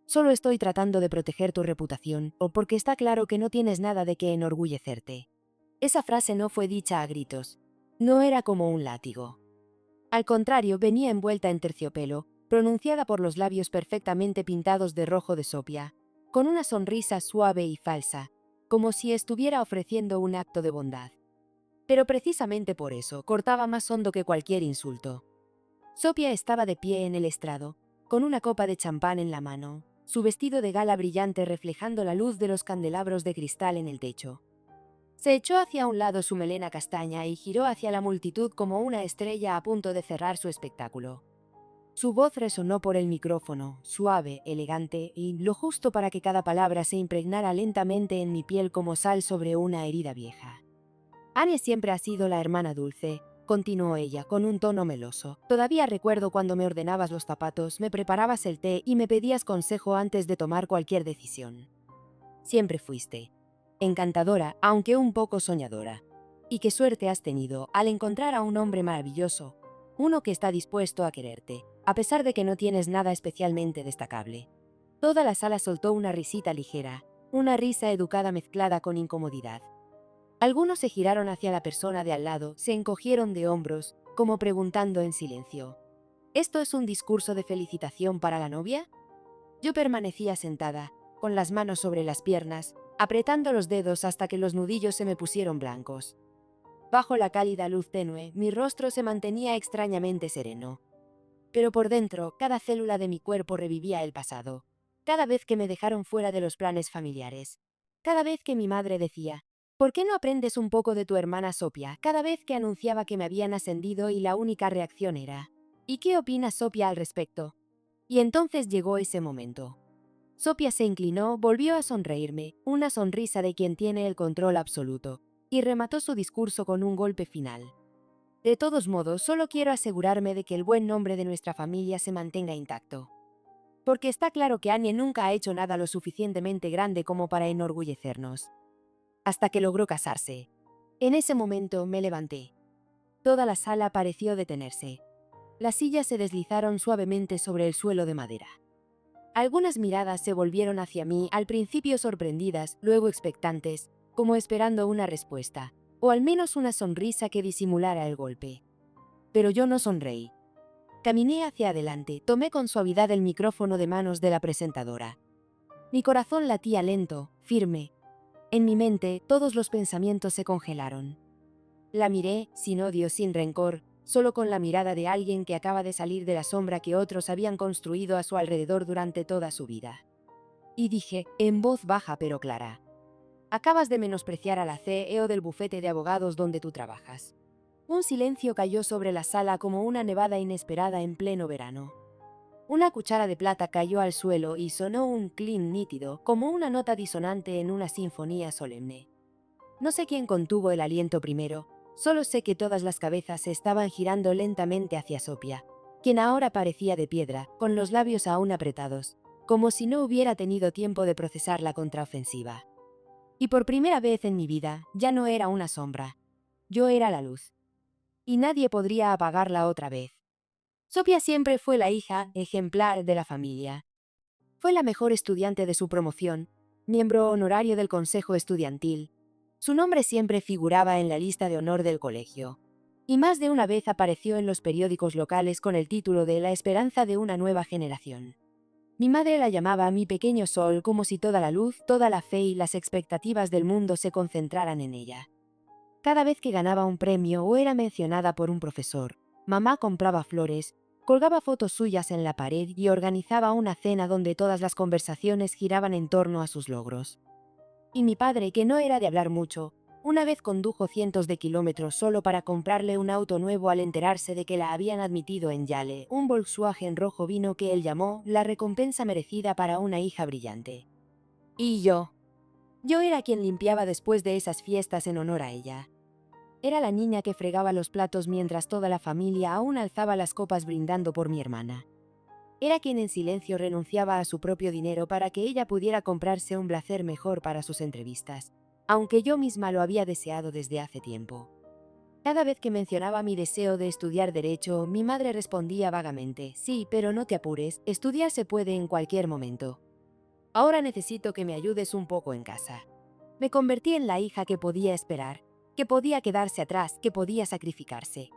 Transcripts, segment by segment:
Solo estoy tratando de proteger tu reputación, o porque está claro que no tienes nada de qué enorgullecerte. Esa frase no fue dicha a gritos. No era como un látigo. Al contrario, venía envuelta en terciopelo, pronunciada por los labios perfectamente pintados de rojo de Sophia, con una sonrisa suave y falsa, como si estuviera ofreciendo un acto de bondad. Pero precisamente por eso, cortaba más hondo que cualquier insulto. Sophia estaba de pie en el estrado, con una copa de champán en la mano, su vestido de gala brillante reflejando la luz de los candelabros de cristal en el techo. Se echó hacia un lado su melena castaña y giró hacia la multitud como una estrella a punto de cerrar su espectáculo. Su voz resonó por el micrófono, suave, elegante, y lo justo para que cada palabra se impregnara lentamente en mi piel como sal sobre una herida vieja. Annie siempre ha sido la hermana dulce, continuó ella con un tono meloso. Todavía recuerdo cuando me ordenabas los zapatos, me preparabas el té y me pedías consejo antes de tomar cualquier decisión. Siempre fuiste encantadora, aunque un poco soñadora. Y qué suerte has tenido al encontrar a un hombre maravilloso, uno que está dispuesto a quererte, a pesar de que no tienes nada especialmente destacable. Toda la sala soltó una risita ligera, una risa educada mezclada con incomodidad. Algunos se giraron hacia la persona de al lado, se encogieron de hombros, como preguntando en silencio: ¿esto es un discurso de felicitación para la novia? Yo permanecía sentada, con las manos sobre las piernas, apretando los dedos hasta que los nudillos se me pusieron blancos. Bajo la cálida luz tenue, mi rostro se mantenía extrañamente sereno. Pero por dentro, cada célula de mi cuerpo revivía el pasado. Cada vez que me dejaron fuera de los planes familiares. Cada vez que mi madre decía: ¿por qué no aprendes un poco de tu hermana Sophia? Cada vez que anunciaba que me habían ascendido y la única reacción era: ¿y qué opina Sophia al respecto? Y entonces llegó ese momento. Sophia se inclinó, volvió a sonreírme, una sonrisa de quien tiene el control absoluto, y remató su discurso con un golpe final. De todos modos, solo quiero asegurarme de que el buen nombre de nuestra familia se mantenga intacto. Porque está claro que Annie nunca ha hecho nada lo suficientemente grande como para enorgullecernos. Hasta que logró casarse. En ese momento me levanté. Toda la sala pareció detenerse. Las sillas se deslizaron suavemente sobre el suelo de madera. Algunas miradas se volvieron hacia mí, al principio sorprendidas, luego expectantes, como esperando una respuesta, o al menos una sonrisa que disimulara el golpe. Pero yo no sonreí. Caminé hacia adelante, tomé con suavidad el micrófono de manos de la presentadora. Mi corazón latía lento, firme. En mi mente, todos los pensamientos se congelaron. La miré, sin odio, sin rencor, solo con la mirada de alguien que acaba de salir de la sombra que otros habían construido a su alrededor durante toda su vida. Y dije, en voz baja pero clara: acabas de menospreciar a la CEO del bufete de abogados donde tú trabajas. Un silencio cayó sobre la sala como una nevada inesperada en pleno verano. Una cuchara de plata cayó al suelo y sonó un clink nítido, como una nota disonante en una sinfonía solemne. No sé quién contuvo el aliento primero, solo sé que todas las cabezas se estaban girando lentamente hacia Sophia, quien ahora parecía de piedra, con los labios aún apretados, como si no hubiera tenido tiempo de procesar la contraofensiva. Y por primera vez en mi vida, ya no era una sombra. Yo era la luz. Y nadie podría apagarla otra vez. Sophia siempre fue la hija ejemplar de la familia. Fue la mejor estudiante de su promoción, miembro honorario del consejo estudiantil. Su nombre siempre figuraba en la lista de honor del colegio. Y más de una vez apareció en los periódicos locales con el título de La esperanza de una nueva generación. Mi madre la llamaba mi pequeño sol, como si toda la luz, toda la fe y las expectativas del mundo se concentraran en ella. Cada vez que ganaba un premio o era mencionada por un profesor, mamá compraba flores, colgaba fotos suyas en la pared y organizaba una cena donde todas las conversaciones giraban en torno a sus logros. Y mi padre, que no era de hablar mucho, una vez condujo cientos de kilómetros solo para comprarle un auto nuevo al enterarse de que la habían admitido en Yale, un Volkswagen rojo vino que él llamó la recompensa merecida para una hija brillante. Y yo era quien limpiaba después de esas fiestas en honor a ella. Era la niña que fregaba los platos mientras toda la familia aún alzaba las copas brindando por mi hermana. Era quien en silencio renunciaba a su propio dinero para que ella pudiera comprarse un blazer mejor para sus entrevistas, aunque yo misma lo había deseado desde hace tiempo. Cada vez que mencionaba mi deseo de estudiar derecho, mi madre respondía vagamente: sí, pero no te apures, estudiar se puede en cualquier momento. Ahora necesito que me ayudes un poco en casa. Me convertí en la hija que podía esperar, que podía quedarse atrás, que podía sacrificarse.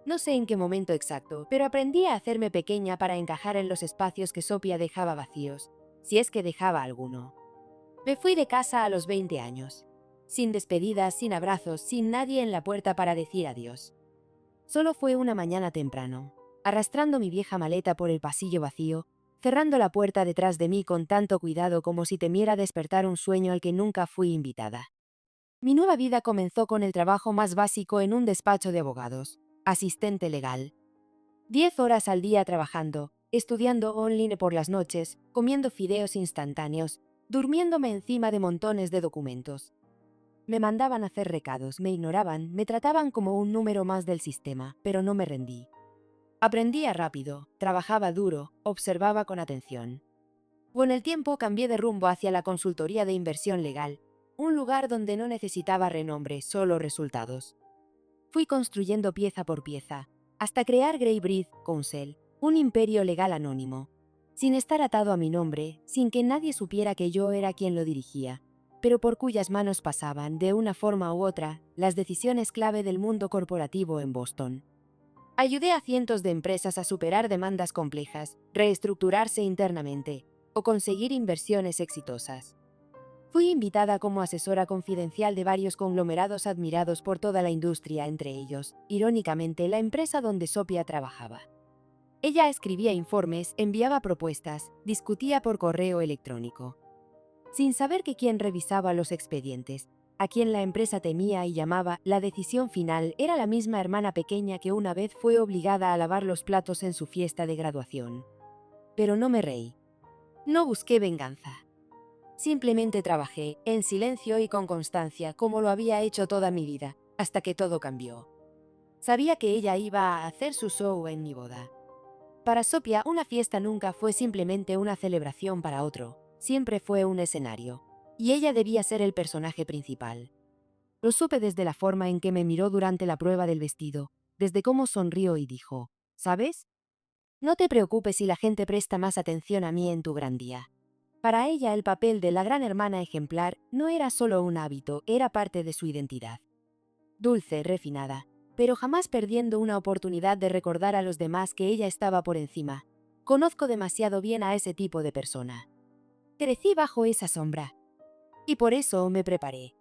No sé en qué momento exacto, pero aprendí a hacerme pequeña para encajar en los espacios que Sophia dejaba vacíos, si es que dejaba alguno. Me fui de casa a los 20 años. Sin despedidas, sin abrazos, sin nadie en la puerta para decir adiós. Solo fue una mañana temprano, arrastrando mi vieja maleta por el pasillo vacío, cerrando la puerta detrás de mí con tanto cuidado como si temiera despertar un sueño al que nunca fui invitada. Mi nueva vida comenzó con el trabajo más básico en un despacho de abogados, asistente legal. 10 horas al día trabajando, estudiando online por las noches, comiendo fideos instantáneos, durmiéndome encima de montones de documentos. Me mandaban hacer recados, me ignoraban, me trataban como un número más del sistema, pero no me rendí. Aprendía rápido, trabajaba duro, observaba con atención. Con el tiempo cambié de rumbo hacia la consultoría de inversión legal, un lugar donde no necesitaba renombre, solo resultados. Fui construyendo pieza por pieza, hasta crear Greybridge Counsel, un imperio legal anónimo, sin estar atado a mi nombre, sin que nadie supiera que yo era quien lo dirigía, pero por cuyas manos pasaban, de una forma u otra, las decisiones clave del mundo corporativo en Boston. Ayudé a cientos de empresas a superar demandas complejas, reestructurarse internamente o conseguir inversiones exitosas. Fui invitada como asesora confidencial de varios conglomerados admirados por toda la industria, entre ellos, irónicamente, la empresa donde Sophia trabajaba. Ella escribía informes, enviaba propuestas, discutía por correo electrónico. Sin saber que quien revisaba los expedientes, a quien la empresa temía y llamaba la decisión final, era la misma hermana pequeña que una vez fue obligada a lavar los platos en su fiesta de graduación. Pero no me reí. No busqué venganza. Simplemente trabajé, en silencio y con constancia, como lo había hecho toda mi vida, hasta que todo cambió. Sabía que ella iba a hacer su show en mi boda. Para Sophia, una fiesta nunca fue simplemente una celebración para otro, siempre fue un escenario. Y ella debía ser el personaje principal. Lo supe desde la forma en que me miró durante la prueba del vestido, desde cómo sonrió y dijo, ¿sabes? No te preocupes si la gente presta más atención a mí en tu gran día. Para ella el papel de la gran hermana ejemplar no era solo un hábito, era parte de su identidad. Dulce, refinada, pero jamás perdiendo una oportunidad de recordar a los demás que ella estaba por encima. Conozco demasiado bien a ese tipo de persona. Crecí bajo esa sombra. Y por eso me preparé.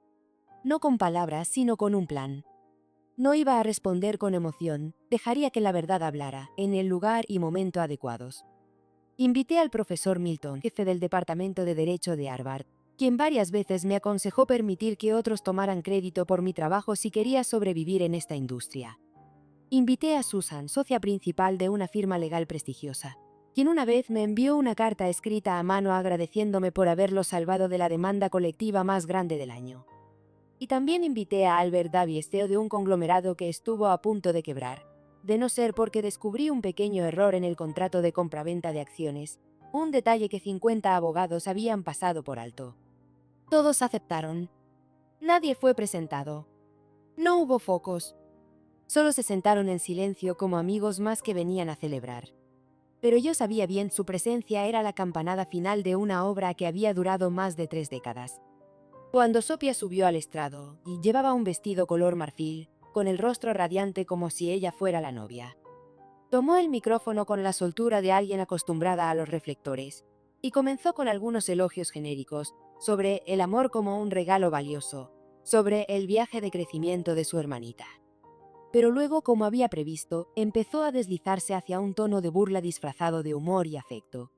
No con palabras, sino con un plan. No iba a responder con emoción, dejaría que la verdad hablara, en el lugar y momento adecuados. Invité al profesor Milton, jefe del Departamento de Derecho de Harvard, quien varias veces me aconsejó permitir que otros tomaran crédito por mi trabajo si quería sobrevivir en esta industria. Invité a Susan, socia principal de una firma legal prestigiosa, quien una vez me envió una carta escrita a mano agradeciéndome por haberlo salvado de la demanda colectiva más grande del año. Y también invité a Albert Davies, CEO de un conglomerado que estuvo a punto de quebrar, de no ser porque descubrí un pequeño error en el contrato de compraventa de acciones, un detalle que 50 abogados habían pasado por alto. Todos aceptaron. Nadie fue presentado. No hubo focos. Solo se sentaron en silencio como amigos más que venían a celebrar. Pero yo sabía bien, su presencia era la campanada final de una obra que había durado más de 3 décadas. Cuando Sophia subió al estrado, y llevaba un vestido color marfil, con el rostro radiante como si ella fuera la novia. Tomó el micrófono con la soltura de alguien acostumbrada a los reflectores, y comenzó con algunos elogios genéricos, sobre el amor como un regalo valioso, sobre el viaje de crecimiento de su hermanita. Pero luego, como había previsto, empezó a deslizarse hacia un tono de burla disfrazado de humor y afecto.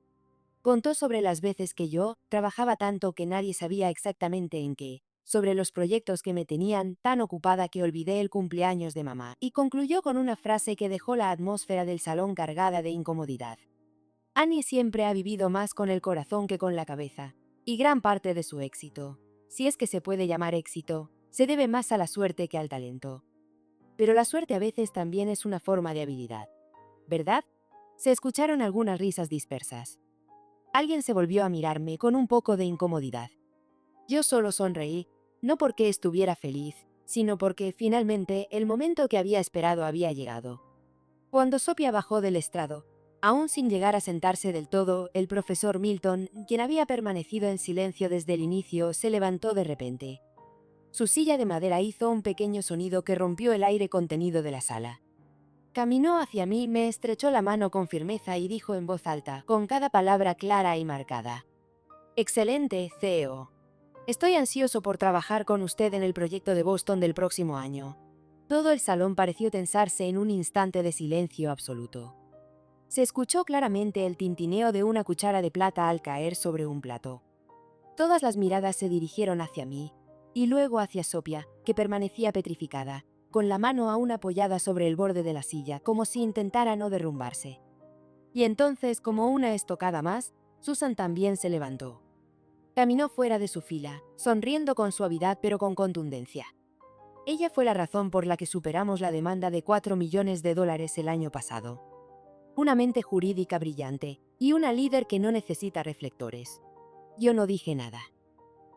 Contó sobre las veces que yo trabajaba tanto que nadie sabía exactamente en qué, sobre los proyectos que me tenían tan ocupada que olvidé el cumpleaños de mamá, y concluyó con una frase que dejó la atmósfera del salón cargada de incomodidad. Annie siempre ha vivido más con el corazón que con la cabeza, y gran parte de su éxito, si es que se puede llamar éxito, se debe más a la suerte que al talento. Pero la suerte a veces también es una forma de habilidad, ¿verdad? Se escucharon algunas risas dispersas. Alguien se volvió a mirarme con un poco de incomodidad. Yo solo sonreí, no porque estuviera feliz, sino porque finalmente el momento que había esperado había llegado. Cuando Sophia bajó del estrado, Aún sin llegar a sentarse del todo, el profesor Milton, quien había permanecido en silencio desde el inicio, se levantó de repente. Su silla de madera hizo un pequeño sonido que rompió el aire contenido de la sala. Caminó hacia mí, me estrechó la mano con firmeza y dijo en voz alta, con cada palabra clara y marcada: «Excelente, CEO. Estoy ansioso por trabajar con usted en el proyecto de Boston del próximo año». Todo el salón pareció tensarse en un instante de silencio absoluto. Se escuchó claramente el tintineo de una cuchara de plata al caer sobre un plato. Todas las miradas se dirigieron hacia mí, y luego hacia Sophia, que permanecía petrificada, con la mano aún apoyada sobre el borde de la silla, como si intentara no derrumbarse. Y entonces, como una estocada más, Susan también se levantó. Caminó fuera de su fila, sonriendo con suavidad pero con contundencia. Ella fue la razón por la que superamos la demanda de $4 millones el año pasado. Una mente jurídica brillante, y una líder que no necesita reflectores. Yo no dije nada.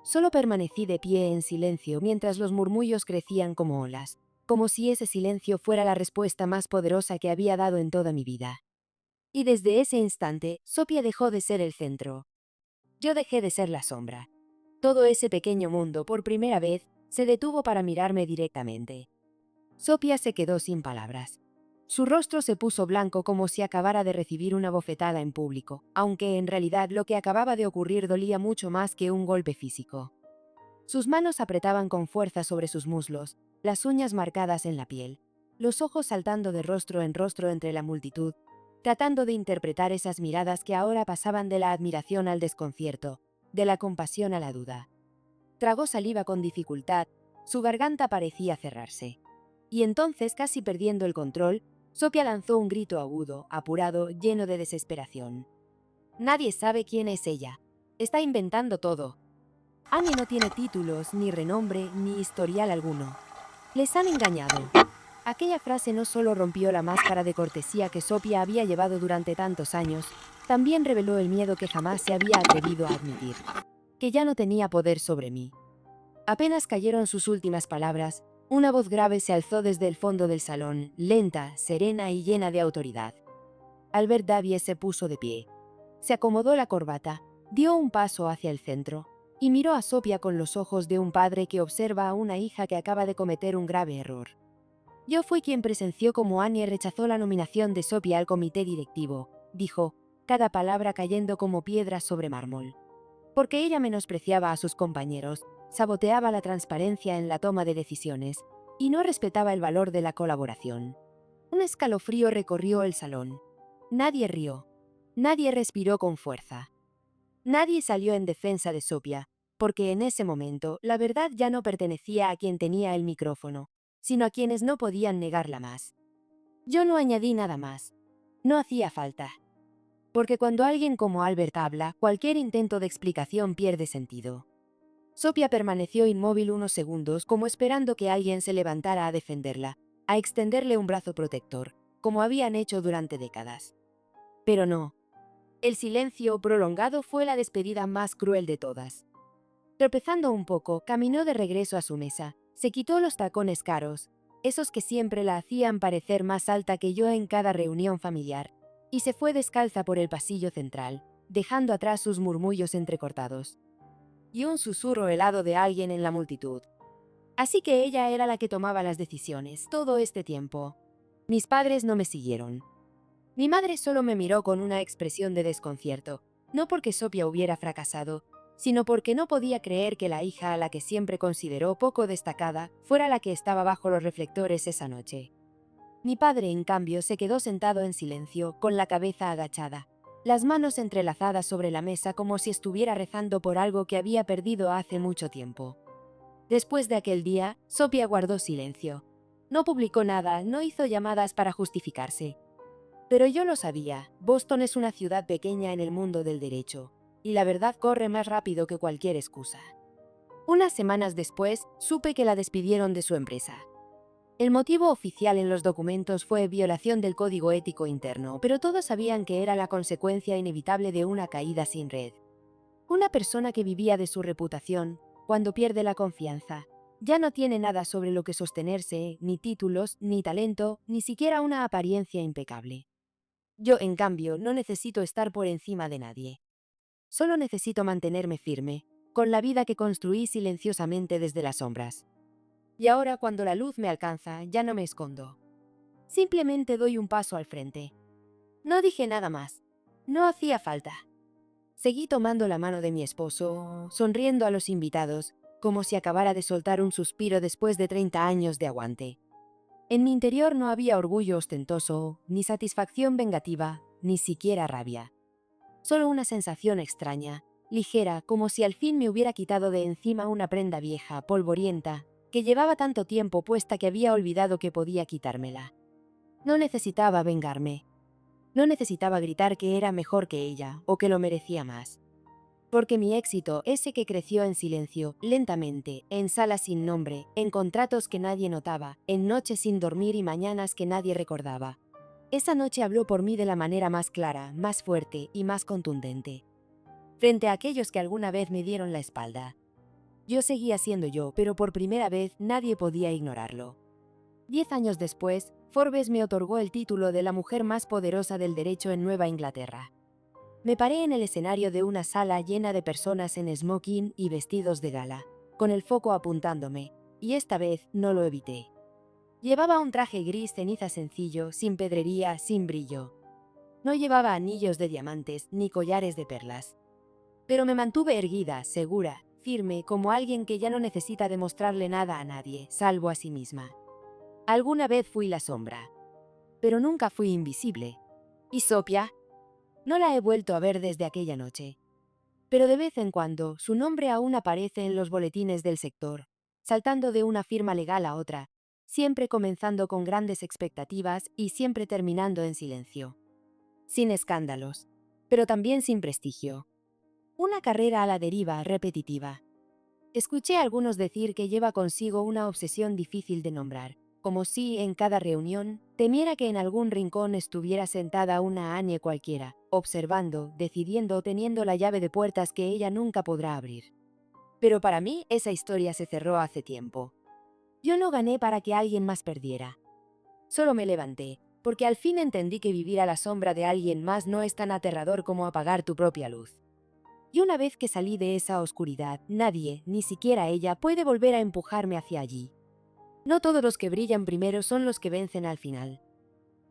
Solo permanecí de pie en silencio mientras los murmullos crecían como olas, como si ese silencio fuera la respuesta más poderosa que había dado en toda mi vida. Y desde ese instante, Sophia dejó de ser el centro. Yo dejé de ser la sombra. Todo ese pequeño mundo, por primera vez, se detuvo para mirarme directamente. Sophia se quedó sin palabras. Su rostro se puso blanco como si acabara de recibir una bofetada en público, aunque en realidad lo que acababa de ocurrir dolía mucho más que un golpe físico. Sus manos apretaban con fuerza sobre sus muslos, las uñas marcadas en la piel, los ojos saltando de rostro en rostro entre la multitud, tratando de interpretar esas miradas que ahora pasaban de la admiración al desconcierto, de la compasión a la duda. Tragó saliva con dificultad, su garganta parecía cerrarse. Y entonces, casi perdiendo el control, Sophia lanzó un grito agudo, apurado, lleno de desesperación. «Nadie sabe quién es ella. Está inventando todo. Annie no tiene títulos, ni renombre, ni historial alguno. Les han engañado». Aquella frase no solo rompió la máscara de cortesía que Sophia había llevado durante tantos años, también reveló el miedo que jamás se había atrevido a admitir. Que ya no tenía poder sobre mí. Apenas cayeron sus últimas palabras, una voz grave se alzó desde el fondo del salón, lenta, serena y llena de autoridad. Albert Davies se puso de pie. Se acomodó la corbata, dio un paso hacia el centro, y miró a Sophia con los ojos de un padre que observa a una hija que acaba de cometer un grave error. «Yo fui quien presenció cómo Annie rechazó la nominación de Sophia al comité directivo», dijo, cada palabra cayendo como piedras sobre mármol. «Porque ella menospreciaba a sus compañeros, saboteaba la transparencia en la toma de decisiones, y no respetaba el valor de la colaboración». Un escalofrío recorrió el salón. Nadie rió. Nadie respiró con fuerza. Nadie salió en defensa de Sophia, porque en ese momento la verdad ya no pertenecía a quien tenía el micrófono, sino a quienes no podían negarla más. Yo no añadí nada más. No hacía falta. Porque cuando alguien como Albert habla, cualquier intento de explicación pierde sentido. Sophia permaneció inmóvil unos segundos, como esperando que alguien se levantara a defenderla, a extenderle un brazo protector, como habían hecho durante décadas. Pero no. El silencio prolongado fue la despedida más cruel de todas. Tropezando un poco, caminó de regreso a su mesa, se quitó los tacones caros, esos que siempre la hacían parecer más alta que yo en cada reunión familiar, y se fue descalza por el pasillo central, dejando atrás sus murmullos entrecortados. Y un susurro helado de alguien en la multitud. Así que ella era la que tomaba las decisiones todo este tiempo. Mis padres no me siguieron. Mi madre solo me miró con una expresión de desconcierto, no porque Sophia hubiera fracasado, sino porque no podía creer que la hija a la que siempre consideró poco destacada fuera la que estaba bajo los reflectores esa noche. Mi padre, en cambio, se quedó sentado en silencio, con la cabeza agachada, las manos entrelazadas sobre la mesa como si estuviera rezando por algo que había perdido hace mucho tiempo. Después de aquel día, Sophia guardó silencio. No publicó nada, no hizo llamadas para justificarse. Pero yo lo sabía, Boston es una ciudad pequeña en el mundo del derecho, y la verdad corre más rápido que cualquier excusa. Unas semanas después, supe que la despidieron de su empresa. El motivo oficial en los documentos fue violación del código ético interno, pero todos sabían que era la consecuencia inevitable de una caída sin red. Una persona que vivía de su reputación, cuando pierde la confianza, ya no tiene nada sobre lo que sostenerse, ni títulos, ni talento, ni siquiera una apariencia impecable. Yo, en cambio, no necesito estar por encima de nadie. Solo necesito mantenerme firme, con la vida que construí silenciosamente desde las sombras. Y ahora, cuando la luz me alcanza, ya no me escondo. Simplemente doy un paso al frente. No dije nada más. No hacía falta. Seguí tomando la mano de mi esposo, sonriendo a los invitados, como si acabara de soltar un suspiro después de 30 años de aguante. En mi interior no había orgullo ostentoso, ni satisfacción vengativa, ni siquiera rabia. Solo una sensación extraña, ligera, como si al fin me hubiera quitado de encima una prenda vieja, polvorienta, que llevaba tanto tiempo puesta que había olvidado que podía quitármela. No necesitaba vengarme. No necesitaba gritar que era mejor que ella, o que lo merecía más. Porque mi éxito, ese que creció en silencio, lentamente, en salas sin nombre, en contratos que nadie notaba, en noches sin dormir y mañanas que nadie recordaba. Esa noche habló por mí de la manera más clara, más fuerte y más contundente. Frente a aquellos que alguna vez me dieron la espalda. Yo seguía siendo yo, pero por primera vez nadie podía ignorarlo. 10 años después, Forbes me otorgó el título de la mujer más poderosa del derecho en Nueva Inglaterra. Me paré en el escenario de una sala llena de personas en smoking y vestidos de gala, con el foco apuntándome, y esta vez no lo evité. Llevaba un traje gris ceniza sencillo, sin pedrería, sin brillo. No llevaba anillos de diamantes ni collares de perlas. Pero me mantuve erguida, segura, firme, como alguien que ya no necesita demostrarle nada a nadie, salvo a sí misma. Alguna vez fui la sombra, pero nunca fui invisible. ¿Y Sophia? No la he vuelto a ver desde aquella noche. Pero de vez en cuando, su nombre aún aparece en los boletines del sector, saltando de una firma legal a otra, siempre comenzando con grandes expectativas y siempre terminando en silencio. Sin escándalos, pero también sin prestigio. Una carrera a la deriva, repetitiva. Escuché a algunos decir que lleva consigo una obsesión difícil de nombrar, como si, en cada reunión, temiera que en algún rincón estuviera sentada una Anye cualquiera, observando, decidiendo, teniendo la llave de puertas que ella nunca podrá abrir. Pero para mí, esa historia se cerró hace tiempo. Yo no gané para que alguien más perdiera. Solo me levanté, porque al fin entendí que vivir a la sombra de alguien más no es tan aterrador como apagar tu propia luz. Y una vez que salí de esa oscuridad, nadie, ni siquiera ella, puede volver a empujarme hacia allí. No todos los que brillan primero son los que vencen al final.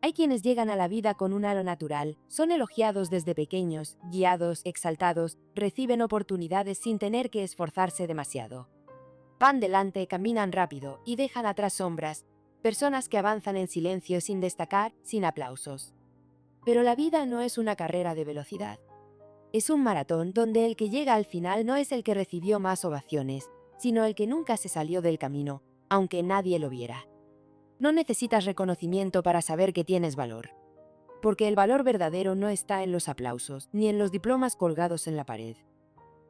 Hay quienes llegan a la vida con un halo natural, son elogiados desde pequeños, guiados, exaltados, reciben oportunidades sin tener que esforzarse demasiado. Van delante, caminan rápido y dejan atrás sombras, personas que avanzan en silencio sin destacar, sin aplausos. Pero la vida no es una carrera de velocidad. Es un maratón donde el que llega al final no es el que recibió más ovaciones, sino el que nunca se salió del camino, aunque nadie lo viera. No necesitas reconocimiento para saber que tienes valor. Porque el valor verdadero no está en los aplausos, ni en los diplomas colgados en la pared.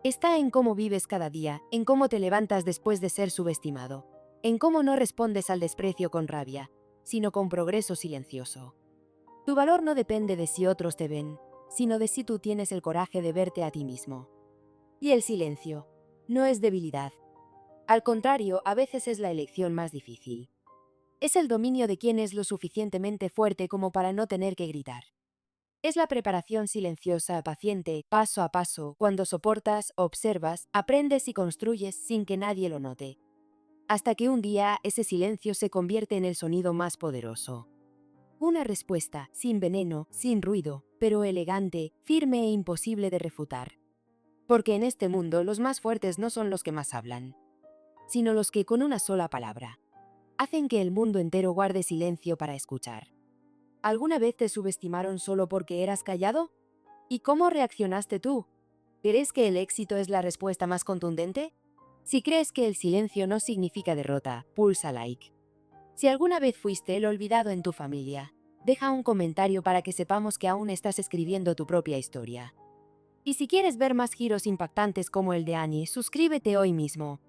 Está en cómo vives cada día, en cómo te levantas después de ser subestimado, en cómo no respondes al desprecio con rabia, sino con progreso silencioso. Tu valor no depende de si otros te ven, sino de si tú tienes el coraje de verte a ti mismo. Y el silencio no es debilidad. Al contrario, a veces es la elección más difícil. Es el dominio de quien es lo suficientemente fuerte como para no tener que gritar. Es la preparación silenciosa, paciente, paso a paso, cuando soportas, observas, aprendes y construyes sin que nadie lo note. Hasta que un día ese silencio se convierte en el sonido más poderoso. Una respuesta, sin veneno, sin ruido, pero elegante, firme e imposible de refutar. Porque en este mundo los más fuertes no son los que más hablan, sino los que con una sola palabra hacen que el mundo entero guarde silencio para escuchar. ¿Alguna vez te subestimaron solo porque eras callado? ¿Y cómo reaccionaste tú? ¿Crees que el éxito es la respuesta más contundente? Si crees que el silencio no significa derrota, pulsa like. Si alguna vez fuiste el olvidado en tu familia, deja un comentario para que sepamos que aún estás escribiendo tu propia historia. Y si quieres ver más giros impactantes como el de Annie, suscríbete hoy mismo.